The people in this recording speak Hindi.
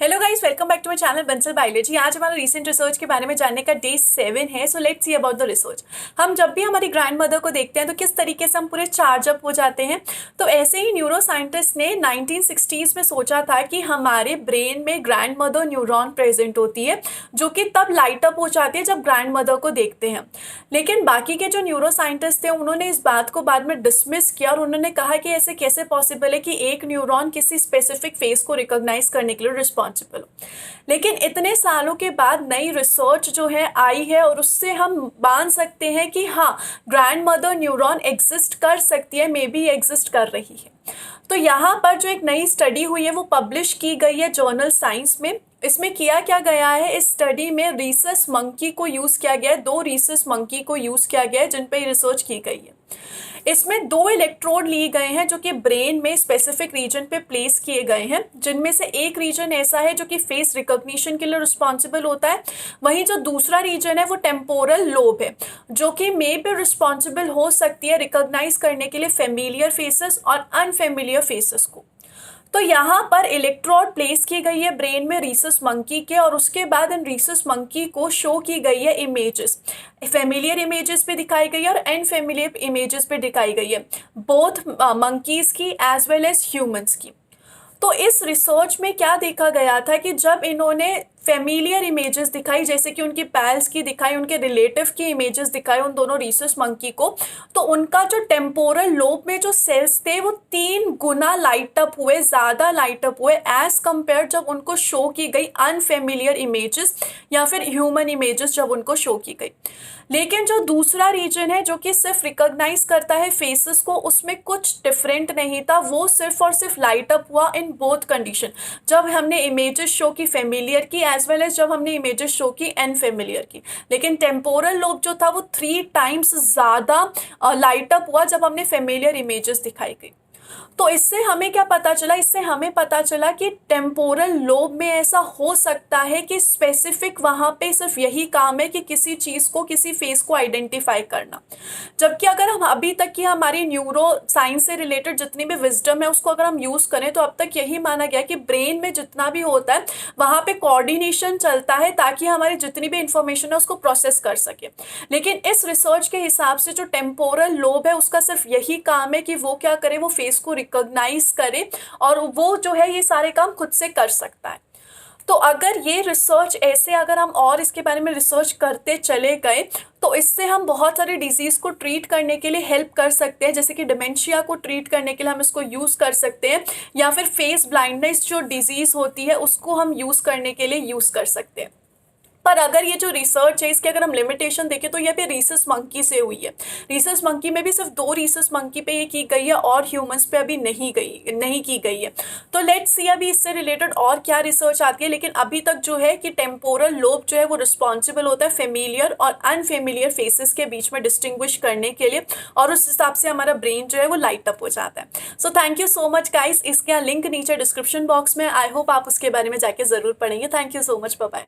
Hello guys, welcome back to my channel Bansal biology. आज हमारा रीसेंट रिसर्च के बारे में जानने का डे 7 है। So let's see about the research. हम जब भी हमारी ग्रैंड मदर को देखते हैं तो किस तरीके से हम पूरे चार्ज अप हो जाते हैं। तो ऐसे ही न्यूरो साइंटिस्ट ने 1960s में सोचा था कि हमारे ब्रेन में ग्रैंड मदर न्यूरॉन प्रेजेंट होती है, जो कि तब लाइट अप हो जाती है जब ग्रैंड मदर को देखते हैं। लेकिन बाकी के जो न्यूरो साइंटिस्ट थे उन्होंने इस बात को बाद में डिसमिस किया और उन्होंने कहा कि ऐसे कैसे पॉसिबल है कि एक न्यूरॉन किसी स्पेसिफिक फेस को रिकॉग्नाइज करने के लिए रिस्पॉन्सिबल हो। लेकिन इतने सालों के बाद नई रिसर्च जो है आई है और उससे हम मान सकते हैं कि हाँ, ग्रैंड मदर न्यूरॉन एग्जिस्ट कर सकती है, मे बी एग्जिस्ट कर रही है। तो यहाँ पर जो एक नई स्टडी हुई है वो पब्लिश की गई है जर्नल साइंस में। इसमें किया क्या गया है, इस स्टडी में रीसस मंकी को यूज़ किया गया है, 2 रीसस मंकी को यूज़ किया गया है जिन पे रिसर्च की गई है। इसमें 2 इलेक्ट्रोड लिए गए हैं जो कि ब्रेन में स्पेसिफिक रीजन पे प्लेस किए गए हैं, जिनमें से एक रीजन ऐसा है जो कि फेस रिकॉग्निशन के लिए रिस्पॉन्सिबल होता है। वहीं जो दूसरा रीजन है वो टेम्पोरल लोब है, जो कि मे बी रिस्पॉन्सिबल हो सकती है रिकॉग्नाइज करने के लिए फेमिलियर फेसेस और अनफेमिलियर फेसेस को। तो यहाँ पर इलेक्ट्रोड प्लेस की गई है ब्रेन में रीसस मंकी के, और उसके बाद इन रीसस मंकी को शो की गई है इमेजेस, फेमिलियर इमेजेस पे दिखाई गई है और अनफेमिलियर इमेजेस पे दिखाई गई है, बोथ मंकीज की एज वेल एज ह्यूमंस की। तो इस रिसर्च में क्या देखा गया था कि जब इन्होंने फेमिलियर इमेजेस दिखाई, जैसे कि उनकी पैल्स की दिखाई, उनके रिलेटिव की इमेजेस दिखाई उन दोनों रीसस मंकी को, तो उनका जो टेम्पोरल लोब में जो सेल्स थे वो 3 गुना लाइट अप हुए, ज़्यादा लाइट अप हुए एज कंपेयर जब उनको शो की गई अनफेमिलियर इमेजेस या फिर ह्यूमन इमेजेस जब उनको शो की गई। लेकिन जो दूसरा रीजन है जो कि सिर्फ रिकॉग्नाइज करता है फेसेस को, उसमें कुछ डिफरेंट नहीं था, वो सिर्फ और सिर्फ लाइट अप हुआ इन बोथ कंडीशन, जब हमने इमेजेस शो की फेमिलियर की एज वेल एज जब हमने इमेजेस शो की अनफेमिलियर की। लेकिन टेम्पोरल लोब जो था वो 3 टाइम्स ज़्यादा लाइट अप हुआ जब हमने फेमिलियर इमेजेस दिखाई गई। तो इससे हमें क्या पता चला, इससे हमें पता चला कि टेम्पोरल लोब में ऐसा हो सकता है कि स्पेसिफिक वहाँ पे सिर्फ यही काम है कि किसी चीज़ को, किसी फेस को आइडेंटिफाई करना। जबकि अगर हम अभी तक की हमारी न्यूरो साइंस से रिलेटेड जितनी भी विजडम है उसको अगर हम यूज़ करें तो अब तक यही माना गया कि ब्रेन में जितना भी होता है वहाँ पे कोऑर्डिनेशन चलता है ताकि हमारी जितनी भी इंफॉर्मेशन है उसको प्रोसेस कर सके। लेकिन इस रिसर्च के हिसाब से जो टेम्पोरल लोब है उसका सिर्फ यही काम है कि वो क्या करे, वो फेस को रिकॉग्नाइज करे और वो जो है ये सारे काम खुद से कर सकता है। तो अगर ये रिसर्च ऐसे अगर हम और इसके बारे में रिसर्च करते चले गए तो इससे हम बहुत सारे डिजीज़ को ट्रीट करने के लिए हेल्प कर सकते हैं, जैसे कि डिमेंशिया को ट्रीट करने के लिए हम इसको यूज़ कर सकते हैं, या फिर फेस ब्लाइंडनेस जो डिजीज़ होती है उसको हम यूज़ करने के लिए यूज़ कर सकते हैं। पर अगर ये जो रिसर्च है इसके अगर हम लिमिटेशन देखें तो ये भी रीसस मंकी से हुई है। रीसस मंकी में भी सिर्फ 2 रीसस मंकी पे ये की गई है और ह्यूमंस पे अभी नहीं की गई है। तो लेट्स सी अभी इससे रिलेटेड और क्या रिसर्च आती है। लेकिन अभी तक जो है कि टेम्पोरल लोब जो है वो रिस्पॉन्सिबल होता है फेमिलियर और अनफेमिलियर फेसेस के बीच में डिस्टिंग्विश करने के लिए, और उस हिसाब से हमारा ब्रेन जो है वो लाइट अप हो जाता है। So thank you so much guys. इसका लिंक नीचे डिस्क्रिप्शन बॉक्स में, आई होप आप उसके बारे में जाके ज़रूर पढ़ेंगे। Thank you so much, bye bye.